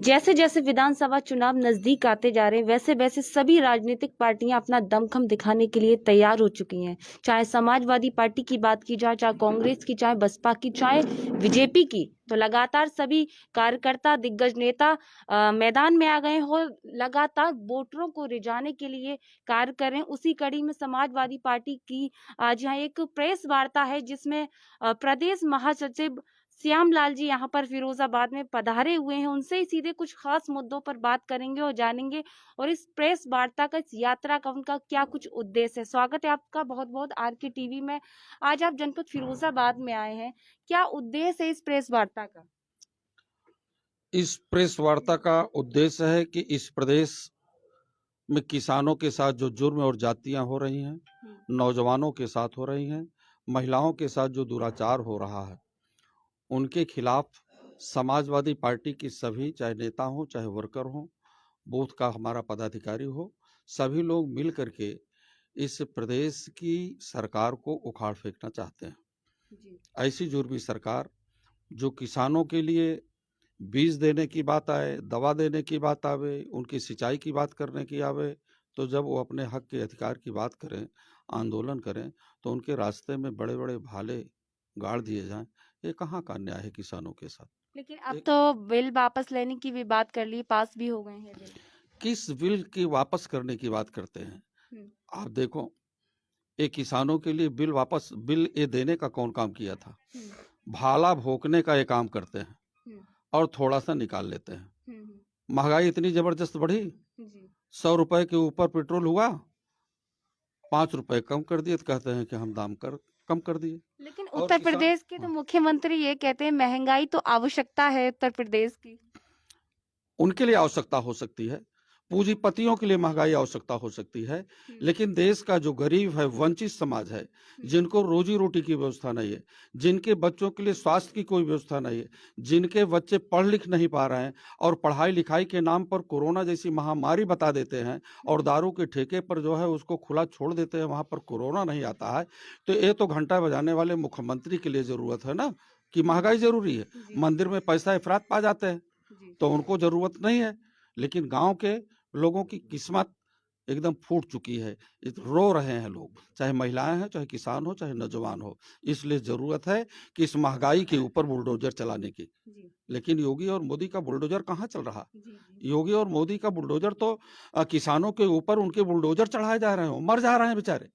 जैसे जैसे विधानसभा चुनाव नजदीक आते जा रहे हैं वैसे वैसे सभी राजनीतिक पार्टियां अपना दमखम दिखाने के लिए तैयार हो चुकी हैं। चाहे समाजवादी पार्टी की बात की जाए, चाहे कांग्रेस की, चाहे बसपा की, चाहे बीजेपी की, तो लगातार सभी कार्यकर्ता, दिग्गज नेता मैदान में आ गए हो, लगातार वोटरों को रिझाने के लिए कार्य कर रहे हैं। उसी कड़ी में समाजवादी पार्टी की आज यहाँ एक प्रेस वार्ता है जिसमें प्रदेश महासचिव श्यामलाल जी यहाँ पर फिरोजाबाद में पधारे हुए हैं। उनसे ही सीधे कुछ खास मुद्दों पर बात करेंगे और जानेंगे और इस प्रेस वार्ता का, इस यात्रा का उनका क्या कुछ उद्देश्य है। स्वागत है आपका बहुत बहुत आर के टीवी में। आज आप जनपद फिरोजाबाद में आए हैं, क्या उद्देश्य है इस प्रेस वार्ता का? इस प्रेस वार्ता का उद्देश्य है कि इस प्रदेश में किसानों के साथ जो जुर्म और जातियां हो रही हैं, नौजवानों के साथ हो रही हैं, महिलाओं के साथ जो दुराचार हो रहा है, उनके खिलाफ समाजवादी पार्टी की सभी, चाहे नेता हो चाहे वर्कर हो, बूथ का हमारा पदाधिकारी हो, सभी लोग मिल करके इस प्रदेश की सरकार को उखाड़ फेंकना चाहते हैं। ऐसी जुर्मी सरकार जो किसानों के लिए बीज देने की बात आए, दवा देने की बात आवे, उनकी सिंचाई की बात करने की आवे, तो जब वो अपने हक के अधिकार की बात करें, आंदोलन करें, तो उनके रास्ते में बड़े बड़े भाले गाड़ दिए जाएं। ये कहाँ का न्याय है किसानों के साथ? लेकिन अब तो बिल वापस लेने की भी बात कर ली, पास भी हो गए हैं बिल। किस बिल की वापस करने की बात करते हैं? आप देखो, ये किसानों के लिए बिल ये देने का कौन काम किया था? भाला भोंकने का ये काम करते हैं और थोड़ा सा निकाल लेते हैं। महंगाई इतनी जबरदस्त बढ़ी, 100 रुपए के ऊपर पेट्रोल हुआ, 5 रुपए कम कर दिए तो कहते हैं कि हम कम कर दिए। लेकिन उत्तर प्रदेश के तो मुख्यमंत्री ये कहते हैं महंगाई तो आवश्यकता है उत्तर प्रदेश की। उनके लिए आवश्यकता हो सकती है, पूंजीपतियों के लिए महंगाई आवश्यकता हो सकती है, लेकिन देश का जो गरीब है, वंचित समाज है, जिनको रोजी रोटी की व्यवस्था नहीं है, जिनके बच्चों के लिए स्वास्थ्य की कोई व्यवस्था नहीं है, जिनके बच्चे पढ़ लिख नहीं पा रहे हैं और पढ़ाई लिखाई के नाम पर कोरोना जैसी महामारी बता देते हैं और दारू के ठेके पर जो है उसको खुला छोड़ देते हैं, वहां पर कोरोना नहीं आता है, तो ये तो घंटा बजाने वाले मुख्यमंत्री के लिए जरूरत है ना कि महंगाई जरूरी है। मंदिर में पैसा इफरात पा जाते हैं तो उनको जरूरत नहीं है, लेकिन गांव के लोगों की किस्मत एकदम फूट चुकी है, रो रहे हैं लोग, चाहे महिलाएं हैं, चाहे किसान हो, चाहे नौजवान हो। इसलिए जरूरत है कि इस महंगाई के ऊपर बुलडोजर चलाने की। लेकिन योगी और मोदी का बुलडोजर कहाँ चल रहा? योगी और मोदी का बुलडोजर तो किसानों के ऊपर उनके बुलडोजर चढ़ाए जा रहे हैं, मर जा रहे हैं बेचारे।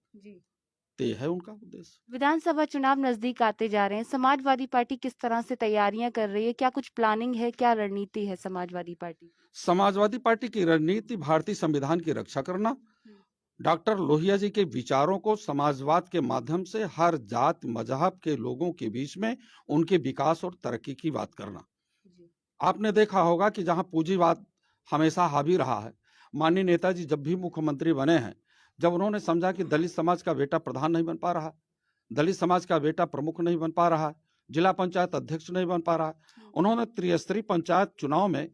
ये है उनका उद्देश्य। विधानसभा चुनाव नजदीक आते जा रहे हैं, समाजवादी पार्टी किस तरह से तैयारियां कर रही है? क्या कुछ प्लानिंग है, क्या रणनीति है समाजवादी पार्टी? समाजवादी पार्टी की रणनीति भारतीय संविधान की रक्षा करना, डॉक्टर लोहिया जी के विचारों को समाजवाद के माध्यम से हर जात मजहब के लोगों के बीच में उनके विकास और तरक्की की बात करना। आपने देखा होगा कि जहां पूंजीवाद हमेशा हावी रहा है, माननीय नेताजी जब भी मुख्यमंत्री बने हैं, जब उन्होंने समझा कि दलित समाज का बेटा प्रधान नहीं बन पा रहा, दलित समाज का बेटा प्रमुख नहीं बन पा रहा, जिला पंचायत अध्यक्ष नहीं बन पा रहा, उन्होंने त्रिस्तरीय पंचायत चुनाव में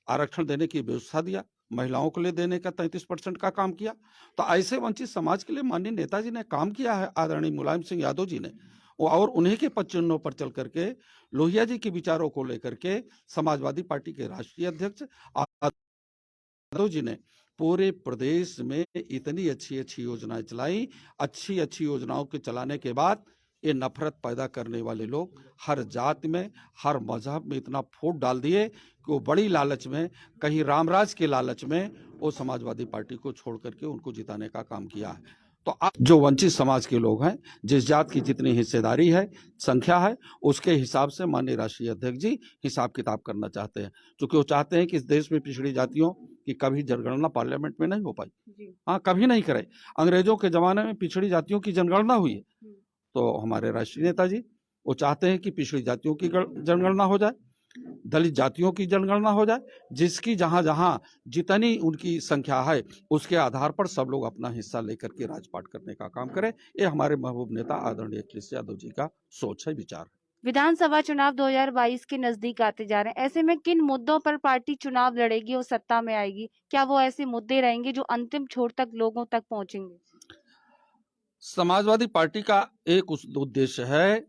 आरक्षण देने की व्यवस्था दिया, महिलाओं के लिए देने का 33% का काम किया। तो ऐसे वंचित समाज के लिए माननीय नेताजी ने काम किया है, आदरणीय मुलायम सिंह यादव जी ने, और उन्हीं के पद चिन्हों पर चल करके लोहिया जी के विचारों को लेकर के समाजवादी पार्टी के राष्ट्रीय अध्यक्ष यादव जी ने पूरे प्रदेश में इतनी अच्छी अच्छी योजनाएं चलाई। अच्छी अच्छी योजनाओं के चलाने के बाद ये नफरत पैदा करने वाले लोग हर जात में, हर मजहब में इतना फूट डाल दिए कि वो बड़ी लालच में, कहीं रामराज के लालच में, वो समाजवादी पार्टी को छोड़ करके उनको जिताने का काम किया है। तो अब जो वंचित समाज के लोग हैं, जिस जात की जितनी हिस्सेदारी है, संख्या है, उसके हिसाब से माननीय राष्ट्रीय अध्यक्ष जी हिसाब किताब करना चाहते हैं, क्योंकि वो चाहते हैं कि इस देश में पिछड़ी जातियों की कभी जनगणना पार्लियामेंट में नहीं हो पाई। हाँ, कभी नहीं करे। अंग्रेजों के जमाने में पिछड़ी जातियों की जनगणना हुई है, तो हमारे राष्ट्रीय नेताजी वो चाहते हैं कि पिछड़ी जातियों की जनगणना हो जाए, दलित जातियों की जनगणना हो जाए, जिसकी जहां जहां जितनी उनकी संख्या है उसके आधार पर सब लोग अपना हिस्सा लेकर के राजपाट करने का काम करें। ये हमारे महबूब नेता आदरणीय अखिलेश यादव जी का सोच है, विचार है। विधानसभा चुनाव 2022 के नजदीक आते जा रहे हैं, ऐसे में किन मुद्दों पर पार्टी चुनाव लड़ेगी और सत्ता में आएगी? क्या वो ऐसे मुद्दे रहेंगे जो अंतिम छोर तक लोगों तक पहुंचेंगे? समाजवादी पार्टी का एक उद्देश्य है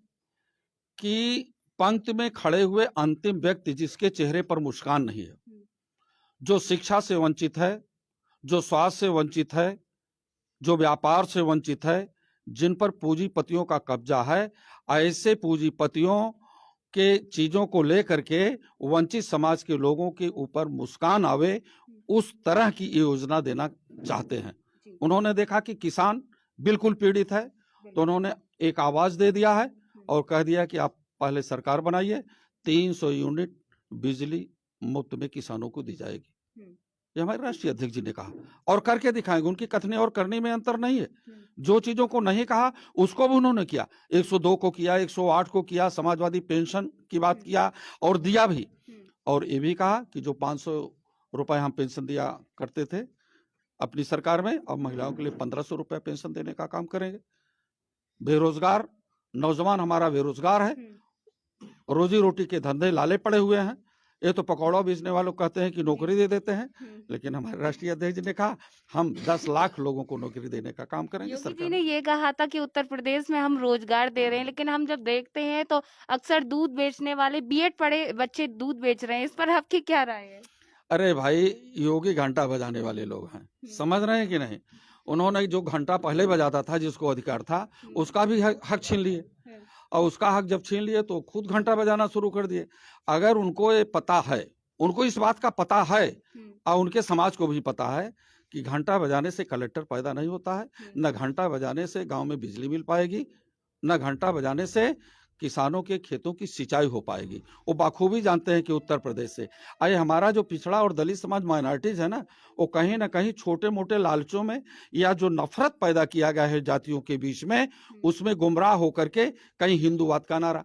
कि पंक्ति में खड़े हुए अंतिम व्यक्ति जिसके चेहरे पर मुस्कान नहीं है, जो शिक्षा से वंचित है, जो स्वास्थ्य से वंचित है, जो व्यापार से वंचित है, जिन पर पूंजीपतियों का कब्जा है, ऐसे पूंजीपतियों के चीजों को लेकर के वंचित समाज के लोगों के ऊपर मुस्कान आवे, उस तरह की योजना देना चाहते हैं। उन्होंने देखा कि किसान बिल्कुल पीड़ित है, तो उन्होंने एक आवाज दे दिया है और कह दिया कि आप पहले सरकार बनाइए, 300 यूनिट बिजली मुफ्त में किसानों को दी जाएगी। ये हमारे राष्ट्रीय अध्यक्ष जी ने कहा और करके दिखाएंगे। उनकी कथनी और करने में अंतर नहीं है। जो चीजों को नहीं कहा उसको भी उन्होंने किया। 102 को किया, 108 को किया, समाजवादी पेंशन की बात किया और दिया भी। और ये भी कहा कि जो 500 रुपए हम पेंशन दिया करते थे अपनी सरकार में, अब महिलाओं के लिए 1500 रुपए पेंशन देने का काम करेंगे। बेरोजगार नौजवान हमारा बेरोजगार है, रोजी रोटी के धंधे लाले पड़े हुए हैं। ये तो पकौड़ा बेचने वालों कहते हैं कि नौकरी दे देते हैं, लेकिन हमारे राष्ट्रीय अध्यक्ष जी ने कहा हम 10 लाख लोगों को नौकरी देने का काम करेंगे। योगी जी सरकार ने ये कहा था कि उत्तर प्रदेश में हम रोजगार दे रहे हैं, लेकिन हम जब देखते हैं तो अक्सर दूध बेचने वाले बीएड पढ़े बच्चे दूध बेच रहे हैं। इस पर आपकी क्या राय है? अरे भाई, योगी घंटा बजाने वाले लोग हैं, समझ रहे हैं कि नहीं? उन्होंने जो घंटा पहले बजाता था, जिसको अधिकार था, उसका भी हक छीन लिए और उसका हक जब छीन लिए तो खुद घंटा बजाना शुरू कर दिए। अगर उनको ये पता है, उनको इस बात का पता है और उनके समाज को भी पता है कि घंटा बजाने से कलेक्टर पैदा नहीं होता है, न घंटा बजाने से गांव में बिजली मिल पाएगी, न घंटा बजाने से किसानों के खेतों की सिंचाई हो पाएगी। वो बाखूबी जानते हैं कि उत्तर प्रदेश से आए हमारा जो पिछड़ा और दलित समाज माइनॉरिटीज है ना, वो कहीं ना कहीं छोटे मोटे लालचों में या जो नफरत पैदा किया गया है जातियों के बीच में, उसमें गुमराह होकर के कहीं हिंदूवाद का नारा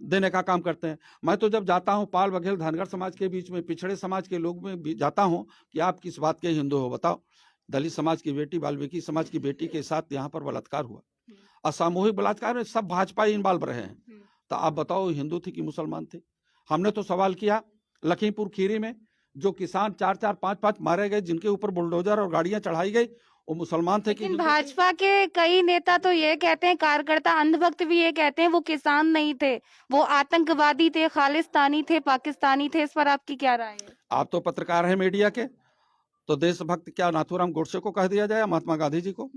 देने का काम करते हैं। मैं तो जब जाता हूँ पाल बघेल धनगर समाज के बीच में, पिछड़े समाज के लोग में भी जाता हूँ कि आप किस बात के हिंदू हो बताओ। दलित समाज की बेटी, वाल्मीकि समाज की बेटी के साथ यहाँ पर बलात्कार हुआ, असामूहिक बलात्कार में सब भाजपा इन्वॉल्व रहे हैं। तो आप बताओ हिंदू थी कि मुसलमान थे? हमने तो सवाल किया लखीमपुर खीरी में जो किसान 4-4, 5-5 मारे गए, जिनके ऊपर बुलडोजर और गाड़ियां चढ़ाई गई, वो मुसलमान थे कि लेकिन हिंदू थे? भाजपा के कई नेता तो ये कहते हैं, कार्यकर्ता अंधभक्त भी ये कहते हैं वो किसान नहीं थे, वो आतंकवादी थे, खालिस्तानी थे, पाकिस्तानी थे। इस पर आपकी क्या राय है? आप तो पत्रकार है मीडिया के, तो देशभक्त क्या नाथूराम गोडसे को कह दिया जाए, महात्मा गांधी जी को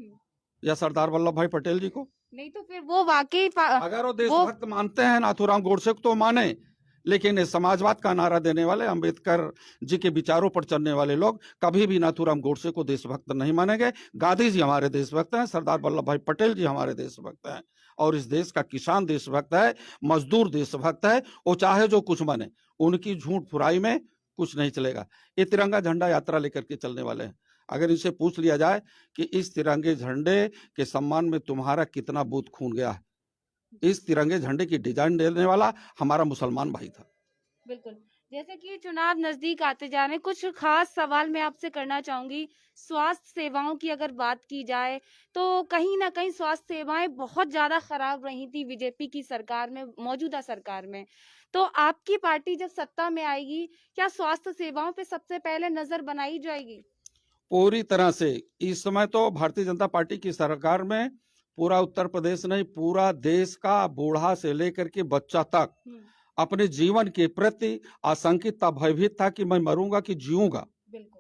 या सरदार वल्लभ भाई पटेल जी को? नहीं तो फिर वो वाकई अगर वो देशभक्त मानते हैं नाथूराम गोडसे को तो माने, लेकिन समाजवाद का नारा देने वाले, अंबेडकर जी के विचारों पर चलने वाले लोग कभी भी नाथूराम गोडसे को देशभक्त नहीं मानेंगे। गांधी जी हमारे देशभक्त हैं, सरदार वल्लभ भाई पटेल जी हमारे देशभक्त हैं और इस देश का किसान देशभक्त है, मजदूर देशभक्त है। वो चाहे जो कुछ माने, उनकी झूठ फुराई में कुछ नहीं चलेगा। ये तिरंगा झंडा यात्रा लेकर के चलने वाले हैं। अगर इनसे पूछ लिया जाए कि इस तिरंगे झंडे के सम्मान में तुम्हारा कितना बूथ खून गया है, इस तिरंगे झंडे की डिजाइन देने वाला हमारा मुसलमान भाई था। बिल्कुल। जैसे कि चुनाव नजदीक आते जा रहे हैं, कुछ खास सवाल मैं आपसे करना चाहूंगी। स्वास्थ्य सेवाओं की अगर बात की जाए तो कहीं ना कहीं स्वास्थ्य सेवाएं बहुत ज्यादा खराब रही थी बीजेपी की सरकार में, मौजूदा सरकार में। तो आपकी पार्टी जब सत्ता में आएगी, क्या स्वास्थ्य सेवाओं पे सबसे पहले नजर बनाई जाएगी? पूरी तरह से। इस समय तो भारतीय जनता पार्टी की सरकार में पूरा उत्तर प्रदेश नहीं, पूरा देश का बूढ़ा से लेकर के बच्चा तक अपने जीवन के प्रति आशंकित था, भयभीत था कि मैं मरूंगा कि जीऊंगा।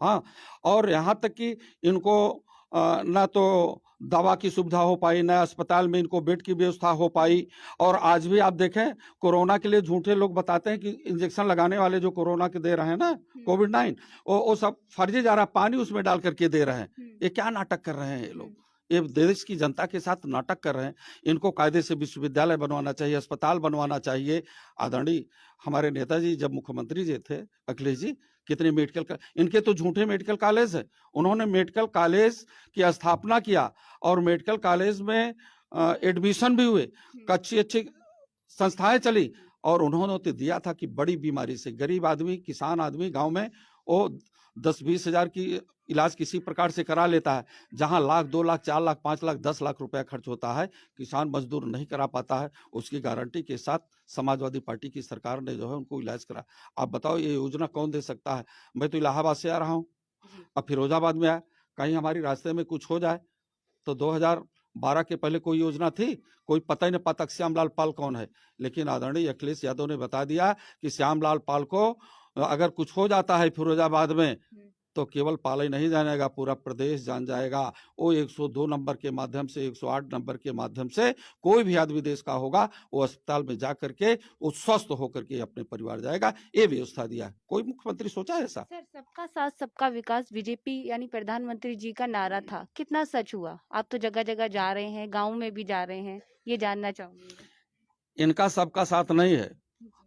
हाँ, और यहाँ तक कि इनको ना तो दवा की सुविधा हो पाई, न अस्पताल में इनको बेड की व्यवस्था हो पाई। और आज भी आप देखें, कोरोना के लिए झूठे लोग बताते हैं कि इंजेक्शन लगाने वाले जो कोरोना के दे रहे हैं ना, कोविड-9, वो सब फर्जी जा रहा है, पानी उसमें डाल करके दे रहे हैं। ये क्या नाटक कर रहे हैं ये लोग? ये देश की जनता के साथ नाटक कर रहे हैं। इनको कायदे से विश्वविद्यालय बनवाना चाहिए, अस्पताल बनवाना चाहिए। आदरणीय हमारे नेताजी जब मुख्यमंत्री जी थे, अखिलेश जी, कितने इनके तो झूठे मेडिकल कॉलेज है। उन्होंने मेडिकल कॉलेज की स्थापना किया और मेडिकल कॉलेज में एडमिशन भी हुए, अच्छी संस्थाएं चली और उन्होंने तो दिया था कि बड़ी बीमारी से गरीब आदमी, किसान आदमी गांव में वो 10-20 हजार की इलाज किसी प्रकार से करा लेता है, जहां लाख, 2 लाख, 4 लाख, 5 लाख, 10 लाख रुपया खर्च होता है, किसान मजदूर नहीं करा पाता है। उसकी गारंटी के साथ समाजवादी पार्टी की सरकार ने जो है उनको इलाज करा। आप बताओ ये योजना कौन दे सकता है? मैं तो इलाहाबाद से आ रहा हूँ, अब फिरोजाबाद में आया, कहीं हमारी रास्ते में कुछ हो जाए तो 2012 के पहले कोई योजना थी? कोई पता ही नहीं पाता श्यामलाल पाल कौन है। लेकिन आदरणीय अखिलेश यादव ने बता दिया कि श्यामलाल पाल को अगर कुछ हो जाता है फिरोजाबाद में तो केवल पाला ही नहीं जानेगा, पूरा प्रदेश जान जाएगा। वो 102 नंबर के माध्यम से, 108 नंबर के माध्यम से कोई भी आदमी देश का होगा, वो अस्पताल में जा करके वो स्वस्थ होकर के अपने परिवार जाएगा। ये व्यवस्था दिया है। कोई मुख्यमंत्री सोचा है ऐसा? सर, सबका साथ सबका विकास बीजेपी यानी प्रधानमंत्री जी का नारा था, कितना सच हुआ? आप तो जगह जगह जा रहे हैं, गाँव में भी जा रहे हैं, ये जानना चाहूंगी मैं। इनका सबका साथ नहीं है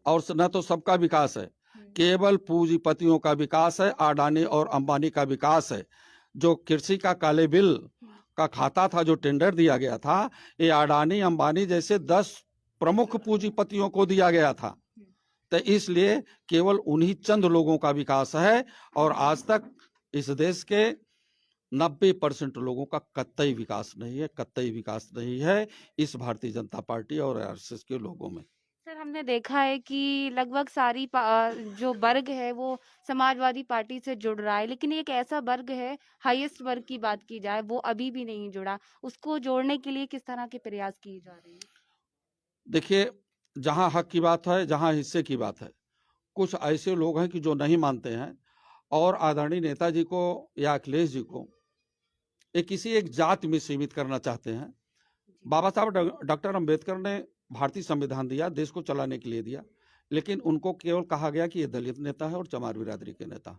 और न तो सबका विकास है, केवल पूंजीपतियों का विकास है, अडानी और अंबानी का विकास है। जो कृषि का काले बिल का खाता था, जो टेंडर दिया गया था, ये अडानी अंबानी जैसे 10 प्रमुख पूंजीपतियों को दिया गया था। तो इसलिए केवल उन्हीं चंद लोगों का विकास है और आज तक इस देश के 90% लोगों का कतई विकास नहीं है, कतई विकास नहीं है इस भारतीय जनता पार्टी और आरएसएस के लोगों में। सर, हमने देखा है कि लगभग सारी जो वर्ग है वो समाजवादी पार्टी से जुड़ रहा है, लेकिन एक ऐसा वर्ग है, हाईएस्ट वर्ग की बात की जाए, वो अभी भी नहीं जुड़ा। उसको जोड़ने के लिए किस तरह के प्रयास किए जा रहे हैं? देखिए, जहां हक की बात है, जहां हिस्से की बात है, कुछ ऐसे लोग हैं कि जो नहीं मानते हैं और आदरणीय नेताजी को या अखिलेश जी को ये किसी एक जाति में सीमित करना चाहते हैं। बाबा साहब डॉक्टर अंबेडकर ने भारतीय संविधान दिया, देश को चलाने के लिए दिया, लेकिन उनको केवल कहा गया कि ये दलित नेता है और चमार बिरादरी के नेता।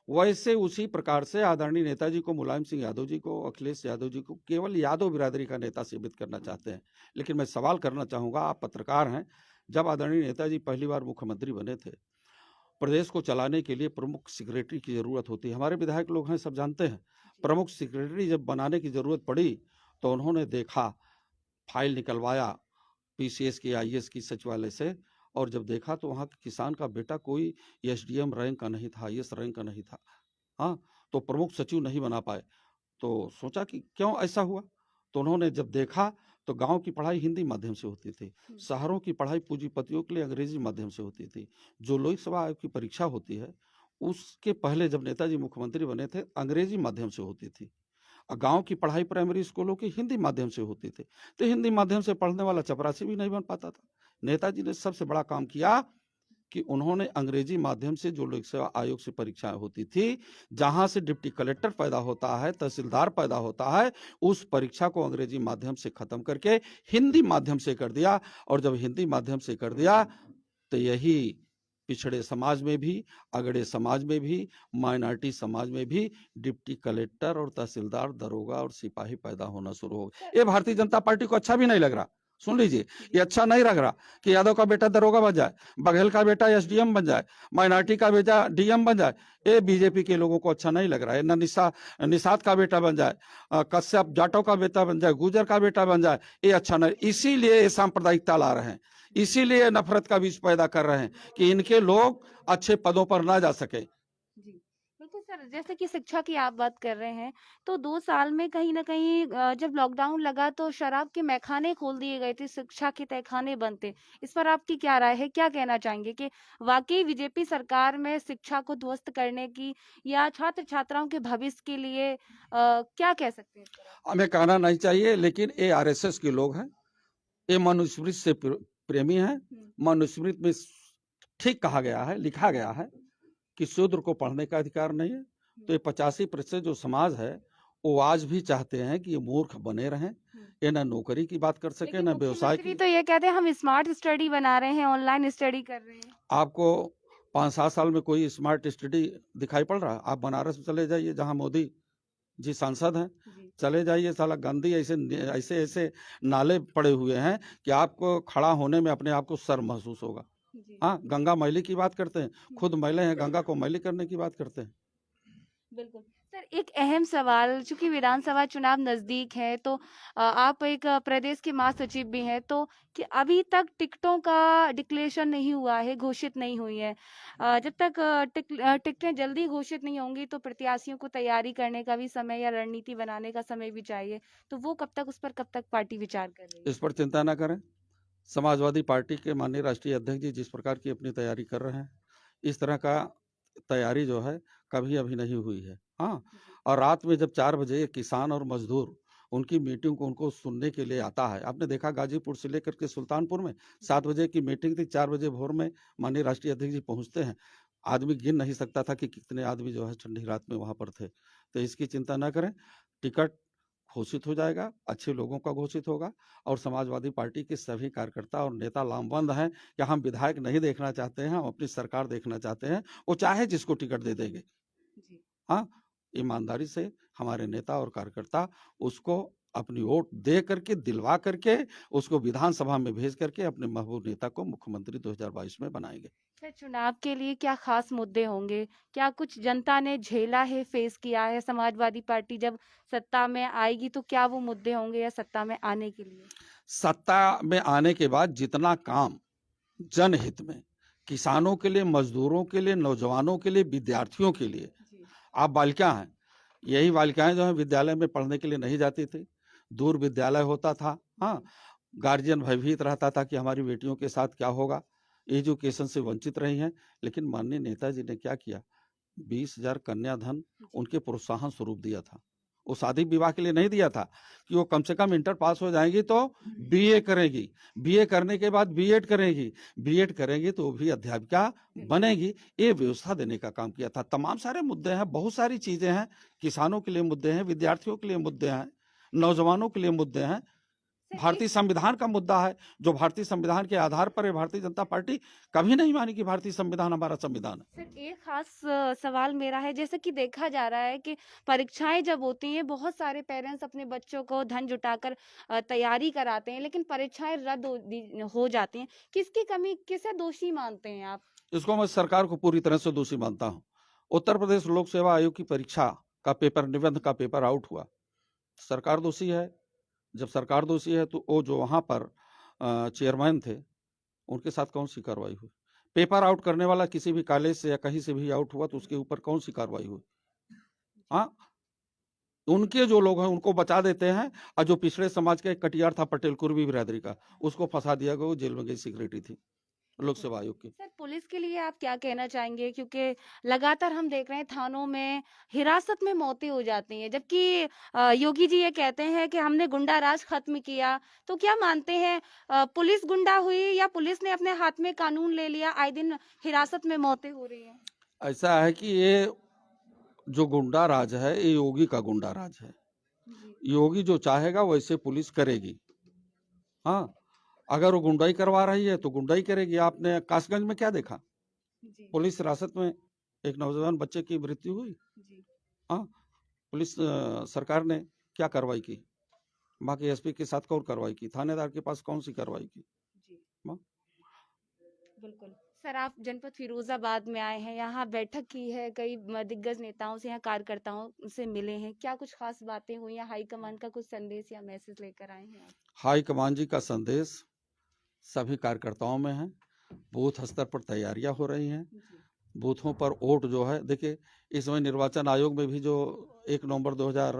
वैसे उसी प्रकार से आदरणीय नेताजी को, मुलायम सिंह यादव जी को, अखिलेश यादव जी को केवल यादव बिरादरी का नेता सीमित करना चाहते हैं। लेकिन मैं सवाल करना चाहूंगा, आप पत्रकार हैं, जब आदरणीय नेताजी पहली बार मुख्यमंत्री बने थे, प्रदेश को चलाने के लिए प्रमुख सेक्रेटरी की जरूरत होती है। हमारे विधायक लोग हैं, सब जानते हैं। प्रमुख सेक्रेटरी जब बनाने की जरूरत पड़ी तो उन्होंने देखा, फाइल निकलवाया पीसीएस की, आईएएस की सचिवालय से, और जब देखा तो वहाँ किसान का बेटा कोई एसडीएम रैंक का नहीं था, आईएएस रैंक का नहीं था। हाँ, तो प्रमुख सचिव नहीं बना पाए। तो सोचा कि क्यों ऐसा हुआ। तो उन्होंने जब देखा तो गांव की पढ़ाई हिंदी माध्यम से होती थी, शहरों की पढ़ाई पूंजीपतियों के लिए अंग्रेजी माध्यम से होती थी। जो लोकसभा आयोग की परीक्षा होती है उसके पहले जब नेताजी मुख्यमंत्री बने थे अंग्रेजी माध्यम से होती थी, और गांव की पढ़ाई प्राइमरी स्कूलों की हिंदी माध्यम से होती थी। तो हिंदी माध्यम से पढ़ने वाला चपरासी भी नहीं बन पाता था। नेताजी ने सबसे बड़ा काम किया कि उन्होंने अंग्रेजी माध्यम से जो लोक सेवा आयोग से परीक्षाएं होती थी, जहां से डिप्टी कलेक्टर पैदा होता है, तहसीलदार पैदा होता है, उस परीक्षा को अंग्रेजी माध्यम से खत्म करके हिंदी माध्यम से कर दिया। और जब हिंदी माध्यम से कर दिया तो यही पिछड़े समाज में भी, अगड़े समाज में भी, माइनॉरिटी समाज में भी डिप्टी कलेक्टर और तहसीलदार, दरोगा और सिपाही पैदा होना शुरू हो गए। ये भारतीय जनता पार्टी को अच्छा भी नहीं लग रहा। सुन लीजिए, ये अच्छा नहीं लग रहा कि यादव का बेटा दरोगा बन जाए, बघेल का बेटा एसडीएम बन जाए, माइनॉरिटी का बेटा डीएम बन जाए। ये बीजेपी के लोगों को अच्छा नहीं लग रहा है। न निषाद का बेटा बन जाए, कश्यप जाटव का बेटा बन जाए, गुजर का बेटा बन जाए, ये अच्छा नहीं। इसीलिए ये सांप्रदायिकता ला रहे हैं, इसीलिए नफरत का बीज पैदा कर रहे हैं कि इनके लोग अच्छे पदों पर ना जा सके। जी, बिल्कुल सर, जैसे कि शिक्षा की आप बात कर रहे हैं, तो 2 साल में कहीं न कहीं जब लॉकडाउन लगा तो शराब के मैख़ाने खोल दिए गए थे, शिक्षा के तहखाने बंद थे। इस पर आपकी क्या राय है? क्या कहना चाहेंगे कि वाक़ई बीजेपी सरकार में शिक्षा को ध्वस्त करने की या छात्र-छात्राओं के भविष्य के लिए क्या कह सकते हैं इस पर आप? हमें कहना नहीं चाहिए, लेकिन ये आरएसएस के लोग हैं, ये मनुस्मृति से प्रेमी हैं। मनुस्मृति में ठीक कहा गया है, लिखा गया है कि शूद्र को पढ़ने का अधिकार नहीं है। तो ये 85% जो समाज है वो आज भी चाहते हैं कि ये मूर्ख बने रहें, ये ना नौकरी की बात कर सके, लेकिन ना व्यवसाय मुख्यमंत्री की। तो ये कहते हैं हम स्मार्ट स्टडी बना रहे हैं, ऑनलाइन स्टडी कर रहे हैं। आपको 5-7 साल में कोई स्मार्ट स्टडी दिखाई पड़ रहा है? आप बनारस चले जाइए, जहां मोदी जी सांसद हैं, जी। चले जाइए, साला गंदी ऐसे ऐसे नाले पड़े हुए हैं कि आपको खड़ा होने में अपने आप को शर्म महसूस होगा। जी। हाँ, गंगा मैली की बात करते हैं, खुद मैले हैं, गंगा को मैली करने की बात करते हैं। बिल्कुल। सर, एक अहम सवाल, चूँकि विधानसभा चुनाव नज़दीक है तो आप एक प्रदेश के महासचिव भी हैं, तो कि अभी तक टिकटों का डिक्लेरेशन नहीं हुआ है, घोषित नहीं हुई है। जब तक टिकटें जल्दी घोषित नहीं होंगी तो प्रत्याशियों को तैयारी करने का भी समय या रणनीति बनाने का समय भी चाहिए। तो वो उस पर कब तक पार्टी विचार कर रही है? इस पर चिंता ना करें। समाजवादी पार्टी के माननीय राष्ट्रीय अध्यक्ष जी जिस प्रकार की अपनी तैयारी कर रहे हैं, इस तरह का तैयारी जो है कभी अभी नहीं हुई है। हाँ, और रात में जब 4 बजे किसान और मजदूर उनकी मीटिंग को उनको सुनने के लिए आता है। आपने देखा गाजीपुर से लेकर के सुल्तानपुर में 7 बजे की मीटिंग थी, 4 बजे भोर में माननीय राष्ट्रीय अध्यक्ष जी पहुंचते हैं। आदमी गिन नहीं सकता था कि कितने आदमी जो है ठंडी रात में वहां पर थे। तो इसकी चिंता न करें, टिकट घोषित हो जाएगा, अच्छे लोगों का घोषित होगा और समाजवादी पार्टी के सभी कार्यकर्ता और नेता लामबंद हैं कि हम विधायक नहीं देखना चाहते हैं, हम अपनी सरकार देखना चाहते हैं। वो चाहे जिसको टिकट दे देंगे। जी। हाँ, ईमानदारी से हमारे नेता और कार्यकर्ता उसको अपनी वोट दे करके, दिलवा करके, उसको विधानसभा में भेज करके अपने महबूब नेता को मुख्यमंत्री 2022 में बनाएंगे। सर, चुनाव के लिए क्या खास मुद्दे होंगे? क्या कुछ जनता ने झेला है, फेस किया है? समाजवादी पार्टी जब सत्ता में आएगी तो क्या वो मुद्दे होंगे या सत्ता में आने के लिए? सत्ता में आने के बाद जितना काम जनहित में, किसानों के लिए, मजदूरों के लिए, नौजवानों के लिए, विद्यार्थियों के लिए, जी। आप बालिका हैं, यही बालिकाएं जो है विद्यालय में पढ़ने के लिए नहीं जाती थी, दूर विद्यालय होता था। हाँ, गार्जियन भयभीत रहता था कि हमारी बेटियों के साथ क्या होगा, एजुकेशन से वंचित रही हैं। लेकिन माननीय नेताजी ने क्या किया, 20,000 कन्याधन उनके प्रोत्साहन स्वरूप दिया था। वो शादी विवाह के लिए नहीं दिया था कि वो कम से कम इंटर पास हो जाएंगी तो बीए करेगी, बीए करने के बाद बीएड करेगी, बीएड करेंगी तो वो भी अध्यापिका बनेगी। ये व्यवस्था देने का काम किया था। तमाम सारे मुद्दे हैं, बहुत सारी चीजें हैं, किसानों के लिए मुद्दे हैं, विद्यार्थियों के लिए मुद्दे हैं, नौजवानों के लिए मुद्दे हैं, सर, भारतीय संविधान का मुद्दा है जो भारतीय संविधान के आधार पर है। भारतीय जनता पार्टी कभी नहीं मानी कि भारतीय संविधान हमारा संविधान है। सर, एक खास सवाल मेरा है, जैसे कि देखा जा रहा है कि परीक्षाएं जब होती हैं बहुत सारे पेरेंट्स अपने बच्चों को धन जुटाकर तैयारी कराते हैं, लेकिन परीक्षाएं रद्द हो जाती हैं। किसकी कमी, किसे दोषी मानते हैं आप? इसको मैं सरकार को पूरी तरह से दोषी मानता हूं। उत्तर प्रदेश लोक सेवा आयोग की परीक्षा का पेपर, निबंध का पेपर आउट हुआ, सरकार दोषी है। जब सरकार दोषी है तो वो जो वहां पर चेयरमैन थे उनके साथ कौन सी कार्रवाई हुई? पेपर आउट करने वाला किसी भी कॉलेज से या कहीं से भी आउट हुआ तो उसके ऊपर कौन सी कार्रवाई हुई? हाँ, उनके जो लोग हैं उनको बचा देते हैं और जो पिछड़े समाज का एक कटियार था पटेल कुर्मी बिरादरी का, उसको फंसा दिया गया, वो जेल में गई, सिक्योरिटी थी लोक सेवा आयोग की। सर, पुलिस के लिए आप क्या कहना चाहेंगे? क्योंकि लगातार हम देख रहे हैं थानों में हिरासत में मौतें हो जाती हैं, जबकि योगी जी ये कहते हैं कि हमने गुंडा राज खत्म किया। तो क्या मानते हैं, पुलिस गुंडा हुई या पुलिस ने अपने हाथ में कानून ले लिया? आए दिन हिरासत में मौतें हो रही हैं। ऐसा है कि ये जो गुंडा राज है ये योगी का गुंडा राज है। जी। योगी जो चाहेगा वैसे पुलिस करेगी। हाँ, अगर वो गुंडाई करवा रही है तो गुंडाई करेगी। आपने कासगंज में क्या देखा? जी। पुलिस हिरासत में एक नौजवान बच्चे की मृत्यु हुई। जी। हाँ, पुलिस सरकार ने क्या कार्रवाई की? वहाँ के एसपी के साथ कौन कार्रवाई की? थानेदार के पास कौन सी कार्रवाई की? जी। हाँ? बिल्कुल। सर, आप जनपद फिरोजाबाद में आए हैं, यहाँ बैठक की है, कई दिग्गज नेताओं से, यहाँ कार्यकर्ताओं से मिले हैं। क्या कुछ खास बातें हुई या हाईकमान का कुछ संदेश या मैसेज लेकर आए हैं आप? हाईकमान जी का संदेश सभी कार्यकर्ताओं में है। बूथ स्तर पर तैयारियां हो रही हैं। जी। बूथों पर वोट जो है, देखिए इस समय निर्वाचन आयोग में भी जो 1 नवंबर 2000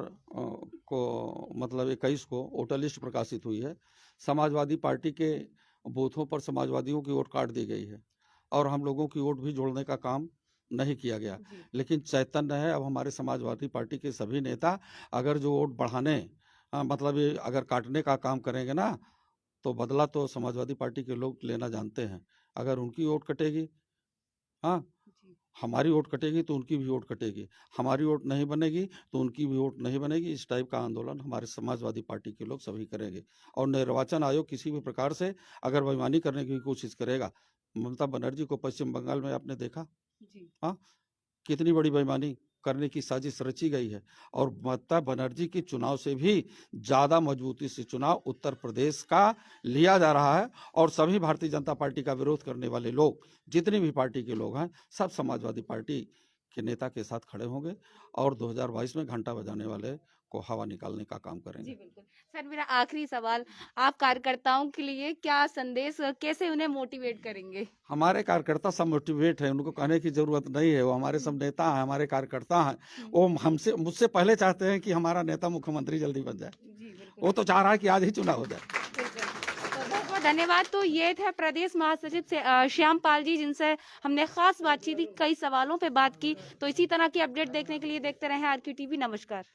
को मतलब 21 को वोटर लिस्ट प्रकाशित हुई है, समाजवादी पार्टी के बूथों पर समाजवादियों की वोट काट दी गई है और हम लोगों की वोट भी जोड़ने का काम नहीं किया गया। जी। लेकिन चैतन्य है अब हमारे समाजवादी पार्टी के सभी नेता, अगर जो वोट बढ़ाने मतलब ये अगर काटने का काम करेंगे ना तो बदला तो समाजवादी पार्टी के लोग लेना जानते हैं। अगर उनकी वोट कटेगी, हाँ, जी। हमारी वोट कटेगी तो उनकी भी वोट कटेगी, हमारी वोट नहीं बनेगी तो उनकी भी वोट नहीं बनेगी। इस टाइप का आंदोलन हमारे समाजवादी पार्टी के लोग सभी करेंगे और निर्वाचन आयोग किसी भी प्रकार से अगर बेईमानी करने की कोशिश करेगा, ममता बनर्जी को पश्चिम बंगाल में आपने देखा, जी। हाँ, कितनी बड़ी बेईमानी करने की साजिश रची गई है और ममता बनर्जी की चुनाव से भी ज्यादा मजबूती से चुनाव उत्तर प्रदेश का लिया जा रहा है और सभी भारतीय जनता पार्टी का विरोध करने वाले लोग, जितनी भी पार्टी के लोग हैं, सब समाजवादी पार्टी के नेता के साथ खड़े होंगे और 2022 में घंटा बजाने वाले को हवा निकालने का काम जी, करेंगे। बिल्कुल। सर, मेरा आखिरी सवाल, आप कार्यकर्ताओं के लिए क्या संदेश, कैसे उन्हें मोटिवेट करेंगे? हमारे कार्यकर्ता सब मोटिवेट है, उनको कहने की जरूरत नहीं है। वो हमारे सब नेता हैं, हमारे कार्यकर्ता हैं। वो हमसे मुझसे पहले चाहते हैं कि हमारा नेता मुख्यमंत्री जल्दी बन जाए। जी, बिल्कुल। वो तो चाह रहा है कि आज ही चुनाव हो जाए। बिल्कुल। तो बहुत-बहुत धन्यवाद। तो ये थे प्रदेश महासचिव से श्याम पाल जी, जिनसे हमने खास बातचीत की, कई सवालों पे बात की। तो इसी तरह की अपडेट देखने के लिए देखते रहें आरके टीवी। नमस्कार।